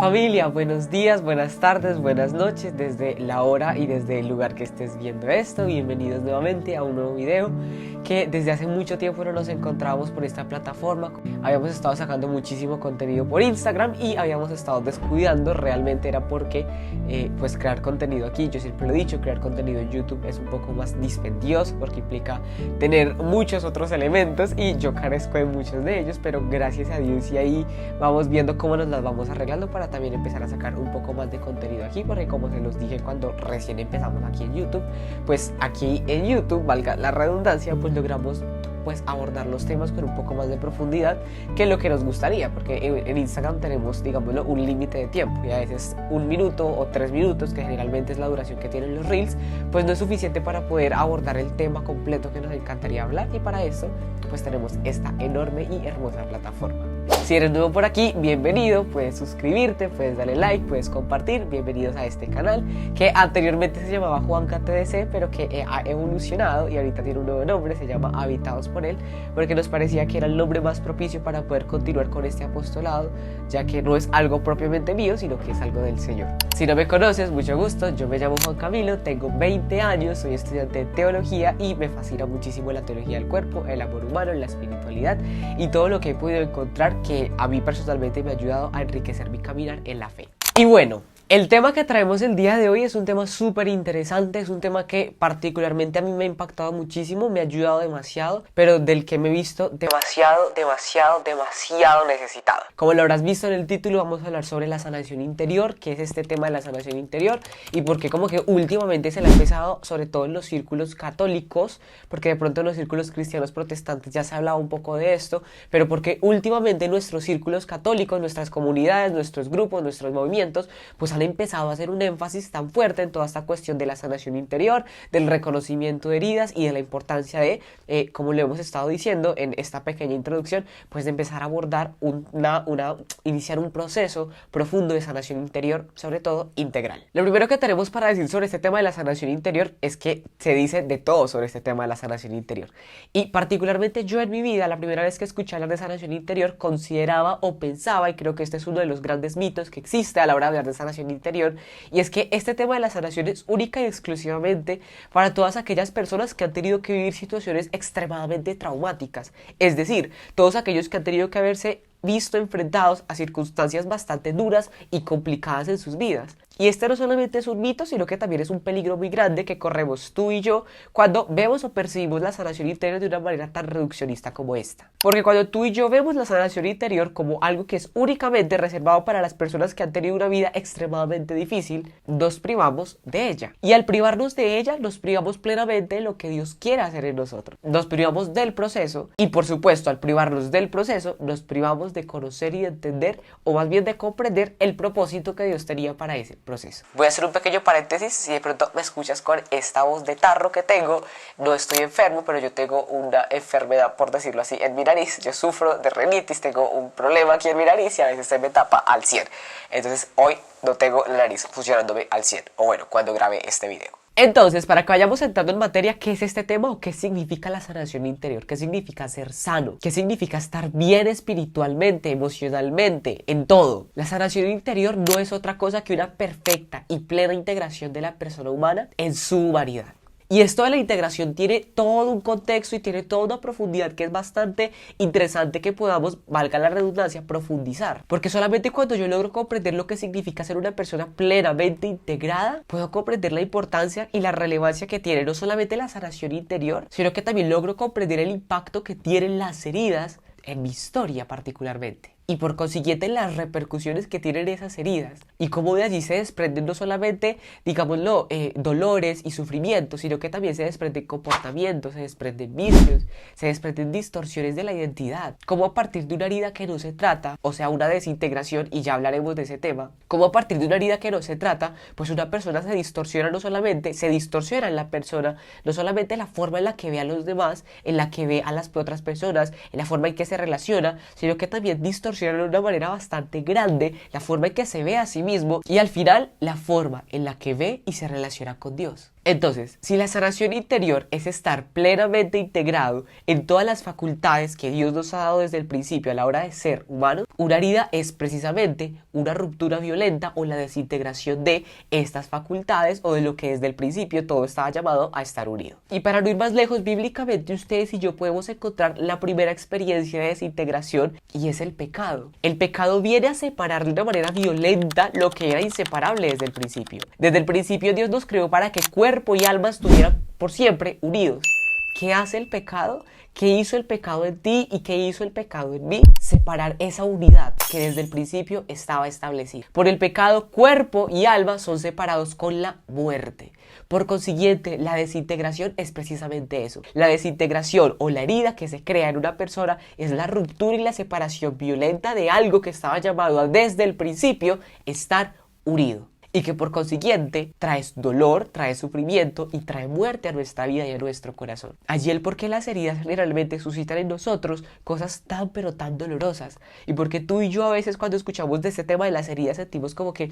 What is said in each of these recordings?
Familia, buenos días, buenas tardes, buenas noches, desde la hora y desde el lugar que estés viendo esto. Bienvenidos nuevamente a un nuevo video que desde hace mucho tiempo no nos encontrábamos por esta plataforma. Habíamos estado sacando muchísimo contenido por Instagram y habíamos estado descuidando. Realmente era porque pues crear contenido aquí, yo siempre lo he dicho, crear contenido en YouTube es un poco más dispendioso porque implica tener muchos otros elementos y yo carezco de muchos de ellos, pero gracias a Dios y ahí vamos viendo cómo nos las vamos arreglando para también empezar a sacar un poco más de contenido aquí, porque como se los dije cuando recién empezamos aquí en YouTube, pues aquí en YouTube, valga la redundancia, pues logramos pues abordar los temas con un poco más de profundidad que lo que nos gustaría, porque en Instagram tenemos, digámoslo, un límite de tiempo y a veces 1 minuto o 3 minutos, que generalmente es la duración que tienen los Reels, pues no es suficiente para poder abordar el tema completo que nos encantaría hablar, y para eso pues tenemos esta enorme y hermosa plataforma. Si eres nuevo por aquí, bienvenido, puedes suscribirte, puedes darle like, puedes compartir. Bienvenidos a este canal que anteriormente se llamaba Juanca TDC, pero que ha evolucionado y ahorita tiene un nuevo nombre, se llama Habitados por Él, porque nos parecía que era el nombre más propicio para poder continuar con este apostolado, ya que no es algo propiamente mío, sino que es algo del Señor. Si no me conoces, mucho gusto, yo me llamo Juan Camilo, tengo 20 años, soy estudiante de teología y me fascina muchísimo la teología del cuerpo, el amor humano, la espiritualidad y todo lo que he podido encontrar que a mí personalmente me ha ayudado a enriquecer mi caminar en la fe. Y bueno, el tema que traemos el día de hoy es un tema súper interesante, es un tema que particularmente a mí me ha impactado muchísimo, me ha ayudado demasiado, pero del que me he visto demasiado necesitado. Como lo habrás visto en el título, vamos a hablar sobre la sanación interior, que es este tema de la sanación interior, y porque como que últimamente se le ha empezado, sobre todo en los círculos católicos, porque de pronto en los círculos cristianos protestantes ya se ha hablado un poco de esto, pero porque últimamente en nuestros círculos católicos, nuestras comunidades, nuestros grupos, nuestros movimientos, pues han empezado a hacer un énfasis tan fuerte en toda esta cuestión de la sanación interior, del reconocimiento de heridas y de la importancia de, como le hemos estado diciendo en esta pequeña introducción, pues de empezar a abordar iniciar un proceso profundo de sanación interior, sobre todo integral. Lo primero que tenemos para decir sobre este tema de la sanación interior es que se dice de todo sobre este tema de la sanación interior, y particularmente yo en mi vida, la primera vez que escuché hablar de sanación interior, consideraba o pensaba, y creo que este es uno de los grandes mitos que existe a la hora de hablar de sanación interior, y es que este tema de la sanación es única y exclusivamente para todas aquellas personas que han tenido que vivir situaciones extremadamente traumáticas, es decir, todos aquellos que han tenido que haberse visto enfrentados a circunstancias bastante duras y complicadas en sus vidas. Y este no solamente es un mito, sino que también es un peligro muy grande que corremos tú y yo cuando vemos o percibimos la sanación interior de una manera tan reduccionista como esta. Porque cuando tú y yo vemos la sanación interior como algo que es únicamente reservado para las personas que han tenido una vida extremadamente difícil, nos privamos de ella. Y al privarnos de ella, nos privamos plenamente de lo que Dios quiere hacer en nosotros. Nos privamos del proceso y, por supuesto, al privarnos del proceso, nos privamos de conocer y de entender, o más bien de comprender el propósito que Dios tenía para ese proceso. Voy a hacer un pequeño paréntesis. Si de pronto me escuchas con esta voz de tarro que tengo, no estoy enfermo, pero yo tengo una enfermedad, por decirlo así, en mi nariz. Yo sufro de rinitis, tengo un problema aquí en mi nariz y a veces se me tapa al 100. Entonces hoy no tengo la nariz funcionándome al 100, o bueno, cuando grabé este video. Entonces, para que vayamos entrando en materia, ¿qué es este tema o qué significa la sanación interior? ¿Qué significa ser sano? ¿Qué significa estar bien espiritualmente, emocionalmente, en todo? La sanación interior no es otra cosa que una perfecta y plena integración de la persona humana en su humanidad. Y esto de la integración tiene todo un contexto y tiene toda una profundidad que es bastante interesante que podamos, valga la redundancia, profundizar. Porque solamente cuando yo logro comprender lo que significa ser una persona plenamente integrada, puedo comprender la importancia y la relevancia que tiene no solamente la sanación interior, sino que también logro comprender el impacto que tienen las heridas en mi historia particularmente. Y por consiguiente las repercusiones que tienen esas heridas y cómo de allí se desprenden no solamente, digámoslo, dolores y sufrimientos, sino que también se desprenden comportamientos, se desprenden vicios, se desprenden distorsiones de la identidad. Cómo a partir de una herida que no se trata, o sea, una desintegración, y ya hablaremos de ese tema, cómo a partir de una herida que no se trata, pues una persona se distorsiona se distorsiona en la persona, no solamente la forma en la que ve a los demás, en la que ve a las otras personas, en la forma en que se relaciona, sino que también distorsiona de una manera bastante grande la forma en que se ve a sí mismo y al final la forma en la que ve y se relaciona con Dios. Entonces, si la sanación interior es estar plenamente integrado en todas las facultades que Dios nos ha dado desde el principio a la hora de ser humanos, una herida es precisamente una ruptura violenta o la desintegración de estas facultades o de lo que desde el principio todo estaba llamado a estar unido. Y para no ir más lejos, bíblicamente ustedes y yo podemos encontrar la primera experiencia de desintegración y es el pecado. El pecado viene a separar de una manera violenta lo que era inseparable desde el principio. Desde el principio Dios nos creó para que cuerpo y alma estuvieran por siempre unidos. ¿Qué hace el pecado? ¿Qué hizo el pecado en ti y qué hizo el pecado en mí? Separar esa unidad que desde el principio estaba establecida. Por el pecado, cuerpo y alma son separados con la muerte. Por consiguiente, la desintegración es precisamente eso. La desintegración o la herida que se crea en una persona es la ruptura y la separación violenta de algo que estaba llamado a, desde el principio, estar unido. Y que por consiguiente trae dolor, trae sufrimiento y trae muerte a nuestra vida y a nuestro corazón. Allí el por qué las heridas generalmente suscitan en nosotros cosas tan pero tan dolorosas. Y porque tú y yo a veces cuando escuchamos de este tema de las heridas sentimos como que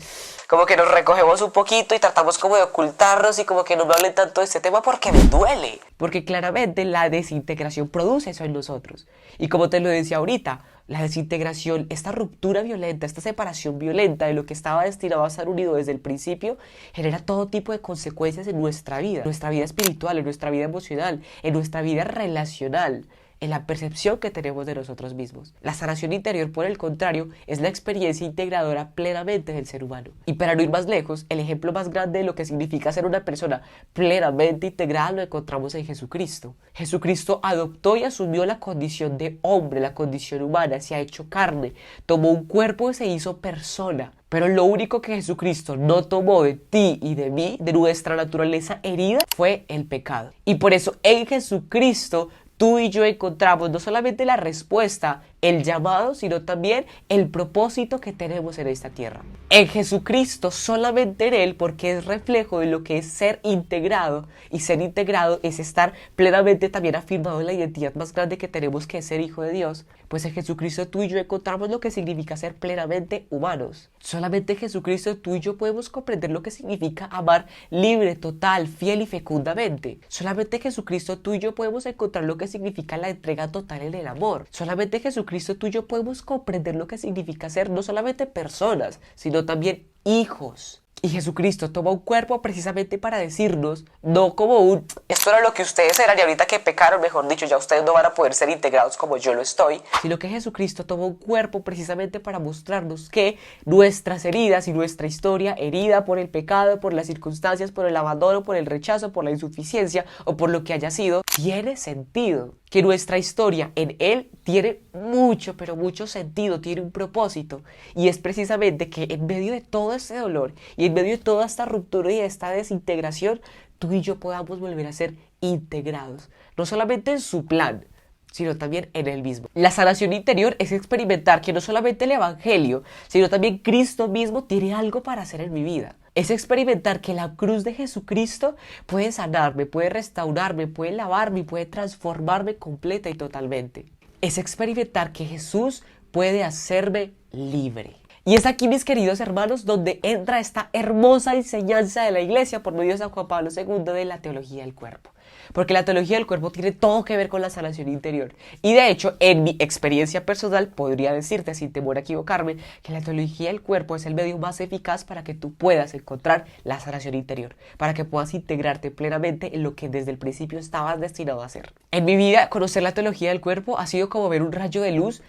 nos recogemos un poquito y tratamos como de ocultarnos y como que no me hablen tanto de este tema porque me duele. Porque claramente la desintegración produce eso en nosotros. Y como te lo decía ahorita, la desintegración, esta ruptura violenta, esta separación violenta de lo que estaba destinado a estar unido desde el principio, genera todo tipo de consecuencias en nuestra vida espiritual, en nuestra vida emocional, en nuestra vida relacional, en la percepción que tenemos de nosotros mismos. La sanación interior, por el contrario, es la experiencia integradora plenamente del ser humano. Y para no ir más lejos, el ejemplo más grande de lo que significa ser una persona plenamente integrada lo encontramos en Jesucristo. Jesucristo adoptó y asumió la condición de hombre, la condición humana, se ha hecho carne, tomó un cuerpo y se hizo persona. Pero lo único que Jesucristo no tomó de ti y de mí, de nuestra naturaleza herida, fue el pecado. Y por eso en Jesucristo tú y yo encontramos no solamente la respuesta, el llamado, sino también el propósito que tenemos en esta tierra. En Jesucristo, solamente en Él, porque es reflejo de lo que es ser integrado, y ser integrado es estar plenamente también afirmado en la identidad más grande que tenemos, que es ser hijo de Dios. Pues en Jesucristo tú y yo encontramos lo que significa ser plenamente humanos. Solamente en Jesucristo tú y yo podemos comprender lo que significa amar libre, total, fiel y fecundamente. Solamente en Jesucristo tú y yo podemos encontrar lo que significa la entrega total en el amor. Solamente en Jesucristo tú y yo podemos comprender lo que significa ser no solamente personas, sino también hijos. Y Jesucristo toma un cuerpo precisamente para decirnos, no como esto era lo que ustedes eran y ahorita que pecaron, mejor dicho, ya ustedes no van a poder ser integrados como yo lo estoy, sino que Jesucristo toma un cuerpo precisamente para mostrarnos que nuestras heridas y nuestra historia, herida por el pecado, por las circunstancias, por el abandono, por el rechazo, por la insuficiencia o por lo que haya sido, tiene sentido. Que nuestra historia en Él tiene mucho, pero mucho sentido, tiene un propósito. Y es precisamente que en medio de todo ese dolor y en medio de toda esta ruptura y de esta desintegración, tú y yo podamos volver a ser integrados. No solamente en su plan, sino también en Él mismo. La sanación interior es experimentar que no solamente el Evangelio, sino también Cristo mismo tiene algo para hacer en mi vida. Es experimentar que la cruz de Jesucristo puede sanarme, puede restaurarme, puede lavarme y puede transformarme completa y totalmente. Es experimentar que Jesús puede hacerme libre. Y es aquí, mis queridos hermanos, donde entra esta hermosa enseñanza de la Iglesia por medio de San Juan Pablo II de la teología del cuerpo. Porque la teología del cuerpo tiene todo que ver con la sanación interior. Y de hecho, en mi experiencia personal, podría decirte, sin temor a equivocarme, que la teología del cuerpo es el medio más eficaz para que tú puedas encontrar la sanación interior. Para que puedas integrarte plenamente en lo que desde el principio estabas destinado a hacer. En mi vida, conocer la teología del cuerpo ha sido como ver un rayo de luz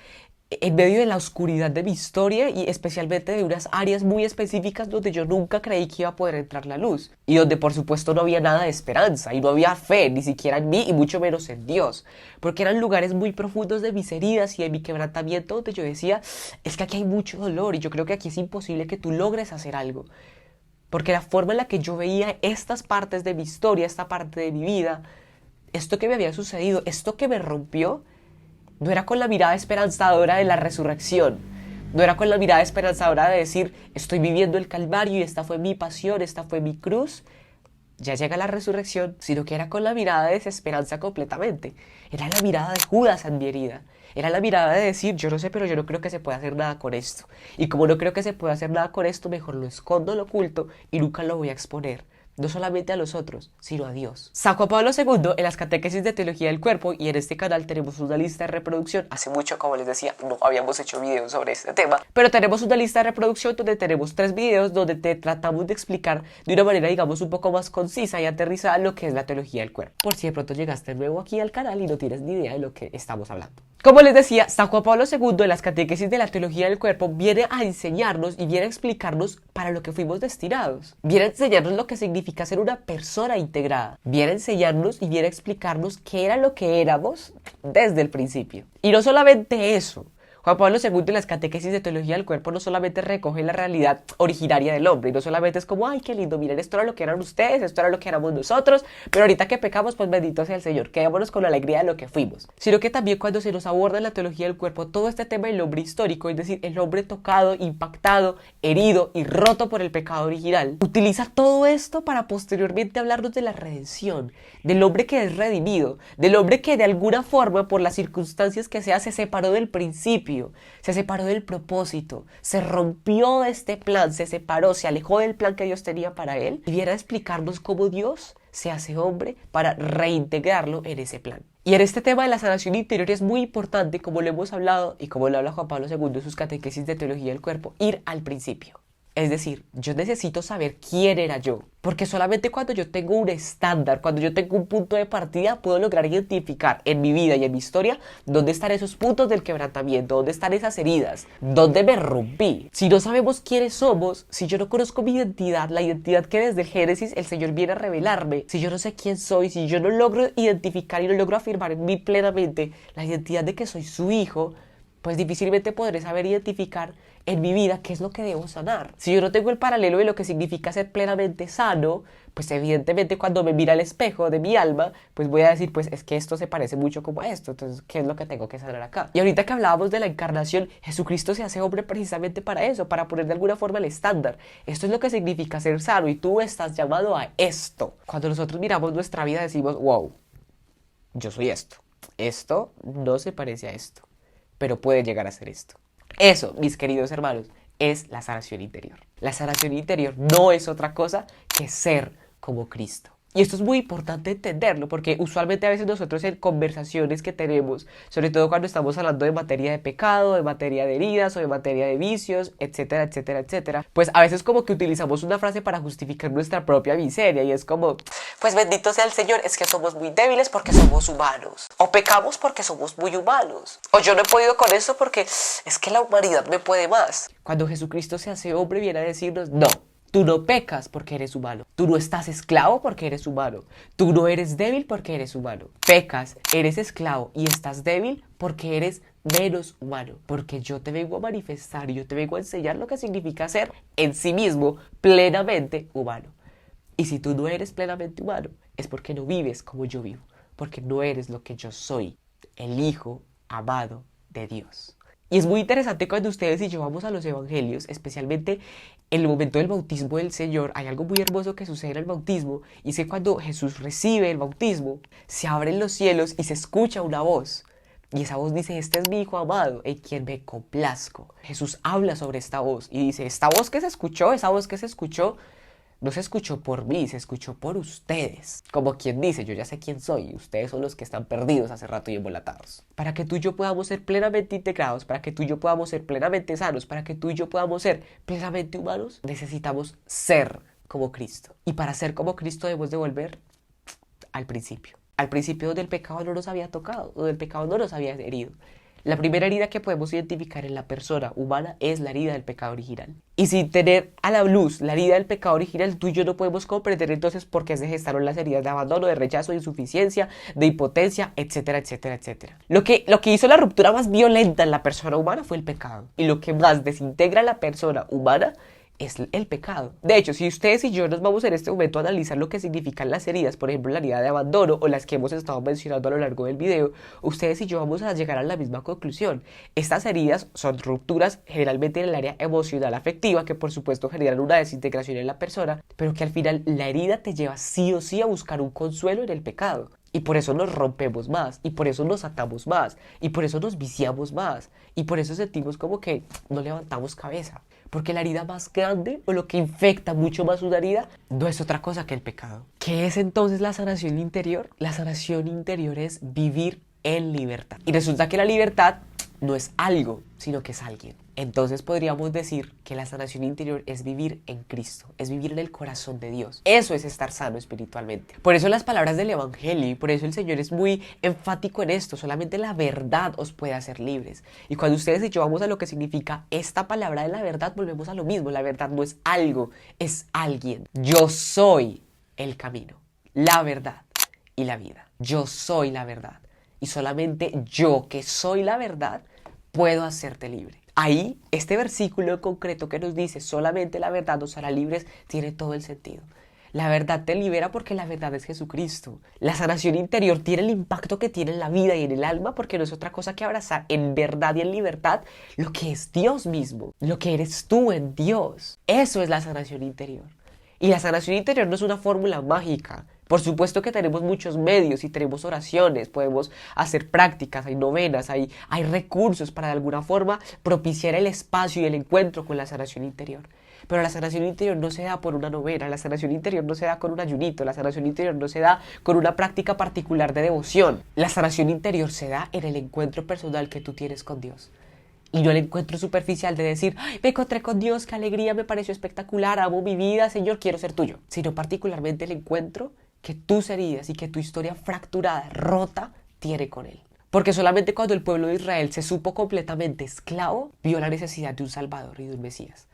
en medio de la oscuridad de mi historia y especialmente de unas áreas muy específicas donde yo nunca creí que iba a poder entrar la luz y donde por supuesto no había nada de esperanza y no había fe ni siquiera en mí y mucho menos en Dios, porque eran lugares muy profundos de mis heridas y de mi quebrantamiento donde yo decía, es que aquí hay mucho dolor y yo creo que aquí es imposible que tú logres hacer algo, porque la forma en la que yo veía estas partes de mi historia, esta parte de mi vida, esto que me había sucedido, esto que me rompió, no era con la mirada esperanzadora de la resurrección. No era con la mirada esperanzadora de decir, estoy viviendo el Calvario y esta fue mi pasión, esta fue mi cruz. Ya llega la resurrección, sino que era con la mirada de desesperanza completamente. Era la mirada de Judas en mi herida. Era la mirada de decir, yo no sé, pero yo no creo que se pueda hacer nada con esto. Y como no creo que se pueda hacer nada con esto, mejor lo escondo, lo oculto y nunca lo voy a exponer. no solamente a los otros, sino a Dios. San Juan Pablo II, en las catequesis de teología del cuerpo, y en este canal tenemos una lista de reproducción. Hace mucho, como les decía, no habíamos hecho videos sobre este tema, pero tenemos una lista de reproducción donde tenemos 3 videos donde te tratamos de explicar de una manera, digamos, un poco más concisa y aterrizada lo que es la teología del cuerpo. Por si de pronto llegaste nuevo aquí al canal y no tienes ni idea de lo que estamos hablando. Como les decía, San Juan Pablo II, en las catequesis de la teología del cuerpo, viene a enseñarnos y viene a explicarnos para lo que fuimos destinados. Viene a enseñarnos lo que significa ser una persona integrada. Viene a enseñarnos y viene a explicarnos qué era lo que éramos desde el principio. Y no solamente eso. Juan Pablo II en las catequesis de teología del cuerpo no solamente recoge la realidad originaria del hombre, y no solamente es como, ay, qué lindo, miren, esto era lo que eran ustedes, esto era lo que éramos nosotros, pero ahorita que pecamos, pues bendito sea el Señor, quedémonos con la alegría de lo que fuimos. Sino que también cuando se nos aborda en la teología del cuerpo todo este tema del hombre histórico, es decir, el hombre tocado, impactado, herido y roto por el pecado original, utiliza todo esto para posteriormente hablarnos de la redención, del hombre que es redimido, del hombre que de alguna forma, por las circunstancias que sea, se separó del principio, se separó del propósito, se rompió de este plan, se separó, se alejó del plan que Dios tenía para él y viene a explicarnos cómo Dios se hace hombre para reintegrarlo en ese plan. Y en este tema de la sanación interior es muy importante, como lo hemos hablado y como lo habla Juan Pablo II en sus catequesis de teología del cuerpo, ir al principio. Es decir, yo necesito saber quién era yo, porque solamente cuando yo tengo un estándar, cuando yo tengo un punto de partida, puedo lograr identificar en mi vida y en mi historia dónde están esos puntos del quebrantamiento, dónde están esas heridas, dónde me rompí. Si no sabemos quiénes somos, si yo no conozco mi identidad, la identidad que desde el Génesis el Señor viene a revelarme, si yo no sé quién soy, si yo no logro identificar y no logro afirmar en mí plenamente la identidad de que soy su hijo, pues difícilmente podré saber identificar en mi vida qué es lo que debo sanar. Si yo no tengo el paralelo de lo que significa ser plenamente sano, pues evidentemente cuando me mira al espejo de mi alma, pues voy a decir, pues es que esto se parece mucho como a esto, entonces, ¿qué es lo que tengo que sanar acá? Y ahorita que hablábamos de la encarnación, Jesucristo se hace hombre precisamente para eso, para poner de alguna forma el estándar. Esto es lo que significa ser sano y tú estás llamado a esto. Cuando nosotros miramos nuestra vida decimos, wow, yo soy esto. Esto no se parece a esto, pero puede llegar a ser esto. Eso, mis queridos hermanos, es la sanación interior. La sanación interior no es otra cosa que ser como Cristo. Y esto es muy importante entenderlo porque usualmente a veces nosotros en conversaciones que tenemos, sobre todo cuando estamos hablando de materia de pecado, de materia de heridas o de materia de vicios, etcétera, etcétera, etcétera, pues a veces como que utilizamos una frase para justificar nuestra propia miseria y es como, pues bendito sea el Señor, es que somos muy débiles porque somos humanos, o pecamos porque somos muy humanos, o yo no he podido con eso porque es que la humanidad me puede más. Cuando Jesucristo se hace hombre viene a decirnos, no. Tú no pecas porque eres humano. Tú no estás esclavo porque eres humano. Tú no eres débil porque eres humano. Pecas, eres esclavo y estás débil porque eres menos humano. Porque yo te vengo a manifestar y yo te vengo a enseñar lo que significa ser en sí mismo plenamente humano. Y si tú no eres plenamente humano, es porque no vives como yo vivo. Porque no eres lo que yo soy, el Hijo amado de Dios. Y es muy interesante cuando ustedes y yo vamos a los evangelios, especialmente en el momento del bautismo del Señor, hay algo muy hermoso que sucede en el bautismo, y es que cuando Jesús recibe el bautismo, se abren los cielos y se escucha una voz. Y esa voz dice, este es mi Hijo amado, en quien me complazco. Jesús habla sobre esta voz y dice, esta voz que se escuchó, no se escuchó por mí, se escuchó por ustedes. Como quien dice, yo ya sé quién soy, ustedes son los que están perdidos hace rato y embolatados. Para que tú y yo podamos ser plenamente integrados, para que tú y yo podamos ser plenamente sanos, para que tú y yo podamos ser plenamente humanos, necesitamos ser como Cristo. Y para ser como Cristo debemos de volver al principio. Al principio donde el pecado no nos había tocado, donde el pecado no nos había herido. La primera herida que podemos identificar en la persona humana es la herida del pecado original. Y sin tener a la luz la herida del pecado original, tú y yo no podemos comprender entonces por qué se gestaron las heridas de abandono, de rechazo, de insuficiencia, de impotencia, etcétera, etcétera, etcétera. Lo que hizo la ruptura más violenta en la persona humana fue el pecado. Y lo que más desintegra a la persona humana es el pecado. De hecho, si ustedes y yo nos vamos en este momento a analizar lo que significan las heridas, por ejemplo la herida de abandono o las que hemos estado mencionando a lo largo del video, ustedes y yo vamos a llegar a la misma conclusión. Estas heridas son rupturas generalmente en el área emocional afectiva que por supuesto generan una desintegración en la persona, pero que al final la herida te lleva sí o sí a buscar un consuelo en el pecado. Y por eso nos rompemos más, y por eso nos atamos más, y por eso nos viciamos más, y por eso sentimos como que no levantamos cabeza. Porque la herida más grande o lo que infecta mucho más una herida no es otra cosa que el pecado. ¿Qué es entonces la sanación interior? La sanación interior es vivir en libertad. Y resulta que la libertad no es algo, sino que es alguien. Entonces podríamos decir que la sanación interior es vivir en Cristo, es vivir en el corazón de Dios. Eso es estar sano espiritualmente. Por eso las palabras del Evangelio, y por eso el Señor es muy enfático en esto, solamente la verdad os puede hacer libres. Y cuando ustedes y yo vamos a lo que significa esta palabra de la verdad, volvemos a lo mismo. La verdad no es algo, es alguien. Yo soy el camino, la verdad y la vida. Yo soy la verdad. Y solamente yo, que soy la verdad, puedo hacerte libre. Ahí, este versículo en concreto que nos dice solamente la verdad nos hará libres, tiene todo el sentido. La verdad te libera porque la verdad es Jesucristo. La sanación interior tiene el impacto que tiene en la vida y en el alma porque no es otra cosa que abrazar en verdad y en libertad lo que es Dios mismo, lo que eres tú en Dios. Eso es la sanación interior. Y la sanación interior no es una fórmula mágica. Por supuesto que tenemos muchos medios y tenemos oraciones, podemos hacer prácticas, hay novenas, hay recursos para de alguna forma propiciar el espacio y el encuentro con la sanación interior. Pero la sanación interior no se da por una novena, la sanación interior no se da con un ayunito, la sanación interior no se da con una práctica particular de devoción. La sanación interior se da en el encuentro personal que tú tienes con Dios. Y no el encuentro superficial de decir, ay, me encontré con Dios, qué alegría, me pareció espectacular, amo mi vida, Señor, quiero ser tuyo. Sino particularmente el encuentro que tus heridas y que tu historia fracturada, rota, tiene con Él. Porque solamente cuando el pueblo de Israel se supo completamente esclavo, vio la necesidad de un Salvador y de un Mesías.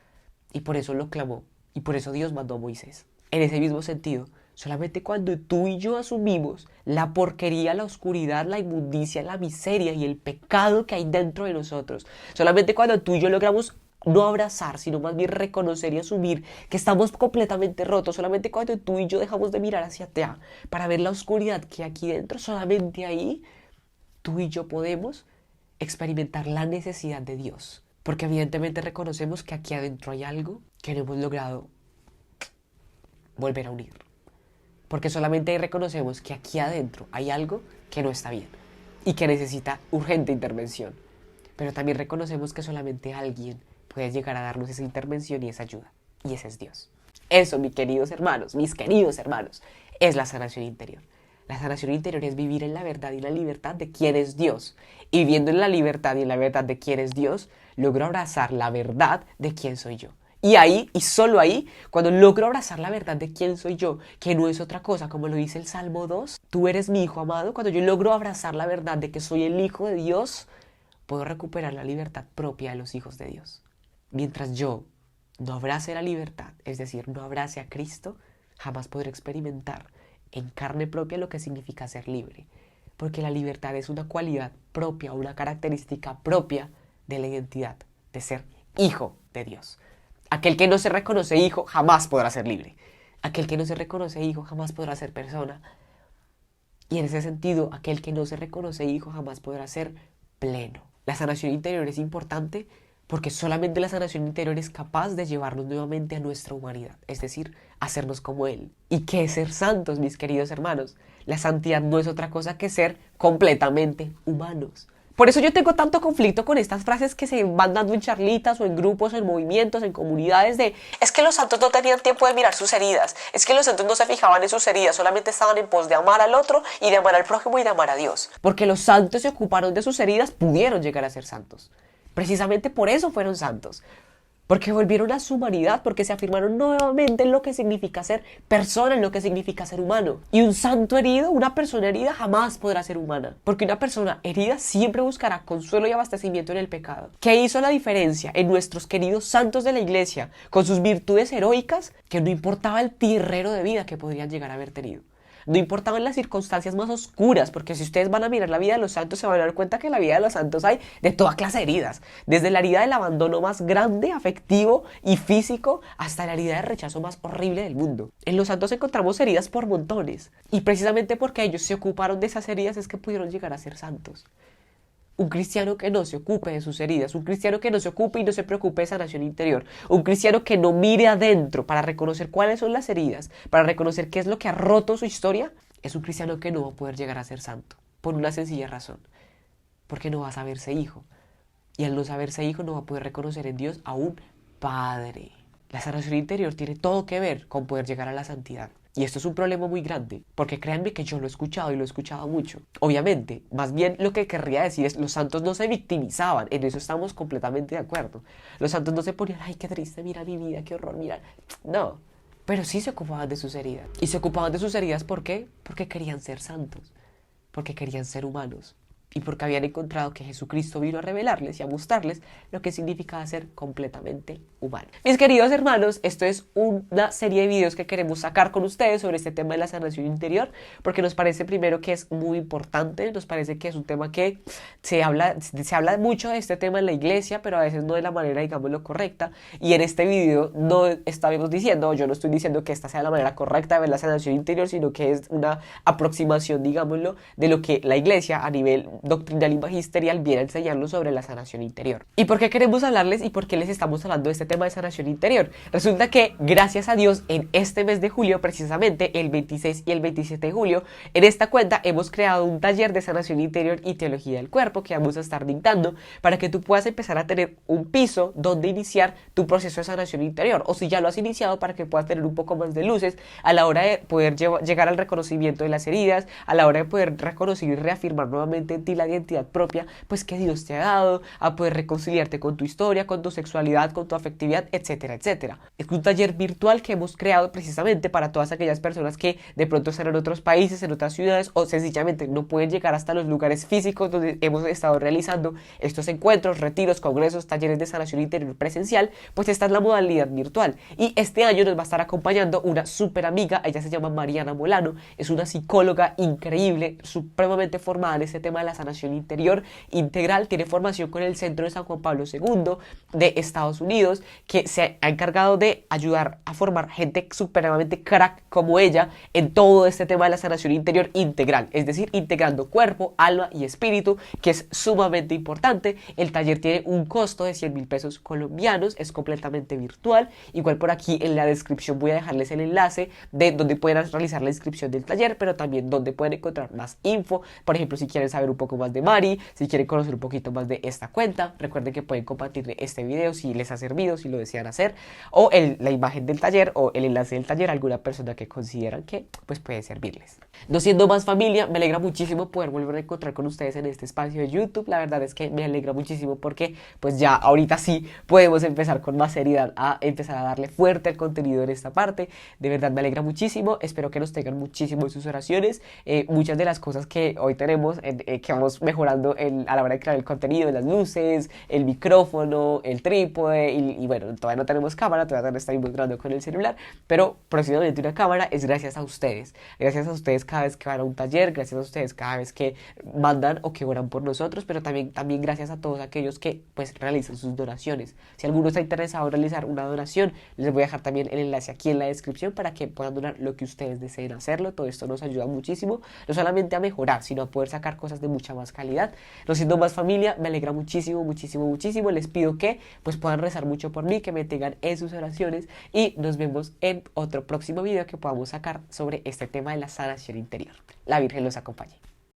Y por eso lo clamó, y por eso Dios mandó a Moisés. En ese mismo sentido, solamente cuando tú y yo asumimos la porquería, la oscuridad, la inmundicia, la miseria y el pecado que hay dentro de nosotros, solamente cuando tú y yo logramos no abrazar, sino más bien reconocer y asumir que estamos completamente rotos, solamente cuando tú y yo dejamos de mirar hacia allá para ver la oscuridad que hay aquí dentro, solamente ahí tú y yo podemos experimentar la necesidad de Dios. Porque evidentemente reconocemos que aquí adentro hay algo que no hemos logrado volver a unir. Porque solamente ahí reconocemos que aquí adentro hay algo que no está bien y que necesita urgente intervención. Pero también reconocemos que solamente alguien puede llegar a darnos esa intervención y esa ayuda. Y ese es Dios. Eso, mis queridos hermanos, es la sanación interior. La sanación interior es vivir en la verdad y la libertad de quién es Dios. Y viviendo en la libertad y en la verdad de quién es Dios, logro abrazar la verdad de quién soy yo. Y ahí, y solo ahí, cuando logro abrazar la verdad de quién soy yo, que no es otra cosa, como lo dice el Salmo 2, tú eres mi hijo amado, cuando yo logro abrazar la verdad de que soy el hijo de Dios, puedo recuperar la libertad propia de los hijos de Dios. Mientras yo no abrace la libertad, es decir, no abrace a Cristo, jamás podré experimentar en carne propia lo que significa ser libre. Porque la libertad es una cualidad propia, una característica propia de la identidad de ser hijo de Dios. Aquel que no se reconoce hijo jamás podrá ser libre. Aquel que no se reconoce hijo jamás podrá ser persona. Y en ese sentido, aquel que no se reconoce hijo jamás podrá ser pleno. La sanación interior es importante porque solamente la sanación interior es capaz de llevarnos nuevamente a nuestra humanidad, es decir, hacernos como Él. ¿Y qué es ser santos, mis queridos hermanos? La santidad no es otra cosa que ser completamente humanos. Por eso yo tengo tanto conflicto con estas frases que se van dando en charlitas o en grupos, en movimientos, en comunidades de es que los santos no tenían tiempo de mirar sus heridas, es que los santos no se fijaban en sus heridas, solamente estaban en pos de amar al otro y de amar al prójimo y de amar a Dios. Porque los santos se ocuparon de sus heridas, pudieron llegar a ser santos. Precisamente por eso fueron santos. Porque volvieron a su humanidad, porque se afirmaron nuevamente en lo que significa ser persona, en lo que significa ser humano. Y un santo herido, una persona herida jamás podrá ser humana. Porque una persona herida siempre buscará consuelo y abastecimiento en el pecado. ¿Qué hizo la diferencia en nuestros queridos santos de la iglesia con sus virtudes heroicas? Que no importaba el tirrero de vida que podrían llegar a haber tenido. No importaban las circunstancias más oscuras, porque si ustedes van a mirar la vida de los santos, se van a dar cuenta que en la vida de los santos hay de toda clase de heridas. Desde la herida del abandono más grande, afectivo y físico, hasta la herida de rechazo más horrible del mundo. En los santos encontramos heridas por montones. Y precisamente porque ellos se ocuparon de esas heridas es que pudieron llegar a ser santos. Un cristiano que no se ocupe de sus heridas, un cristiano que no se ocupe y no se preocupe de sanación interior, un cristiano que no mire adentro para reconocer cuáles son las heridas, para reconocer qué es lo que ha roto su historia, es un cristiano que no va a poder llegar a ser santo, por una sencilla razón, porque no va a saberse hijo, y al no saberse hijo no va a poder reconocer en Dios a un Padre. La sanación interior tiene todo que ver con poder llegar a la santidad. Y esto es un problema muy grande, porque créanme que yo lo he escuchado y lo he escuchado mucho. Obviamente, más bien lo que querría decir es, los santos no se victimizaban, en eso estamos completamente de acuerdo. Los santos no se ponían, ay, qué triste, mira mi vida, qué horror, mira. No, pero sí se ocupaban de sus heridas. Y se ocupaban de sus heridas, ¿por qué? Porque querían ser santos, porque querían ser humanos. Y porque habían encontrado que Jesucristo vino a revelarles y a mostrarles lo que significaba ser completamente humano. Mis queridos hermanos, esto es una serie de videos que queremos sacar con ustedes sobre este tema de la sanación interior, porque nos parece primero que es muy importante, nos parece que es un tema que se habla mucho de este tema en la iglesia, pero a veces no de la manera, digámoslo, correcta. Y en este video no estamos diciendo, yo no estoy diciendo que esta sea la manera correcta de ver la sanación interior, sino que es una aproximación, digámoslo, de lo que la iglesia a nivel doctrinal y magisterial viene a enseñarnos sobre la sanación interior. ¿Y por qué queremos hablarles y por qué les estamos hablando de este tema de sanación interior? Resulta que, gracias a Dios, en este mes de julio, precisamente el 26 y el 27 de julio, en esta cuenta hemos creado un taller de sanación interior y teología del cuerpo que vamos a estar dictando para que tú puedas empezar a tener un piso donde iniciar tu proceso de sanación interior, o si ya lo has iniciado, para que puedas tener un poco más de luces a la hora de poder llegar al reconocimiento de las heridas, a la hora de poder reconocer y reafirmar nuevamente en ti la identidad propia, pues que Dios te ha dado, a poder reconciliarte con tu historia, con tu sexualidad, con tu afectividad, etcétera, etcétera. Es un taller virtual que hemos creado precisamente para todas aquellas personas que de pronto están en otros países, en otras ciudades, o sencillamente no pueden llegar hasta los lugares físicos donde hemos estado realizando estos encuentros, retiros, congresos, talleres de sanación interior presencial. Pues esta es la modalidad virtual. Y este año nos va a estar acompañando una súper amiga, ella se llama Mariana Molano, es una psicóloga increíble, supremamente formada en este tema de la sanación interior integral, tiene formación con el Centro de San Juan Pablo II de Estados Unidos, que se ha encargado de ayudar a formar gente supremamente crack como ella en todo este tema de la sanación interior integral, es decir, integrando cuerpo, alma y espíritu, que es sumamente importante. El taller tiene un costo de 100.000 pesos colombianos, es completamente virtual. Igual por aquí en la descripción voy a dejarles el enlace de donde pueden realizar la inscripción del taller, pero también donde pueden encontrar más info. Por ejemplo, si quieren saber un poco más de Mari, si quieren conocer un poquito más de esta cuenta, recuerden que pueden compartir este video si les ha servido, si lo desean hacer, o la imagen del taller o el enlace del taller a alguna persona que consideran que pues puede servirles. No siendo más, familia, me alegra muchísimo poder volver a encontrar con ustedes en este espacio de YouTube. La verdad es que me alegra muchísimo porque pues ya ahorita sí podemos empezar con más seriedad a empezar a darle fuerte al contenido en esta parte. De verdad me alegra muchísimo, espero que nos tengan muchísimo en sus oraciones. Muchas de las cosas que hoy tenemos, que vamos mejorando a la hora de crear el contenido, las luces, el micrófono, el trípode y bueno, todavía no tenemos cámara, todavía no estamos grabando con el celular, pero próximamente una cámara. Es gracias a ustedes cada vez que van a un taller, gracias a ustedes cada vez que mandan o que oran por nosotros, pero también gracias a todos aquellos que pues realizan sus donaciones. Si alguno está interesado en realizar una donación, les voy a dejar también el enlace aquí en la descripción para que puedan donar lo que ustedes deseen hacerlo. Todo esto nos ayuda muchísimo, no solamente a mejorar, sino a poder sacar cosas de mucha más calidad. No siendo más, familia, me alegra muchísimo, muchísimo, muchísimo. Les pido que pues puedan rezar mucho por mí, que me tengan en sus oraciones, y nos vemos en otro próximo video que podamos sacar sobre este tema de la sanación interior. La Virgen los acompañe.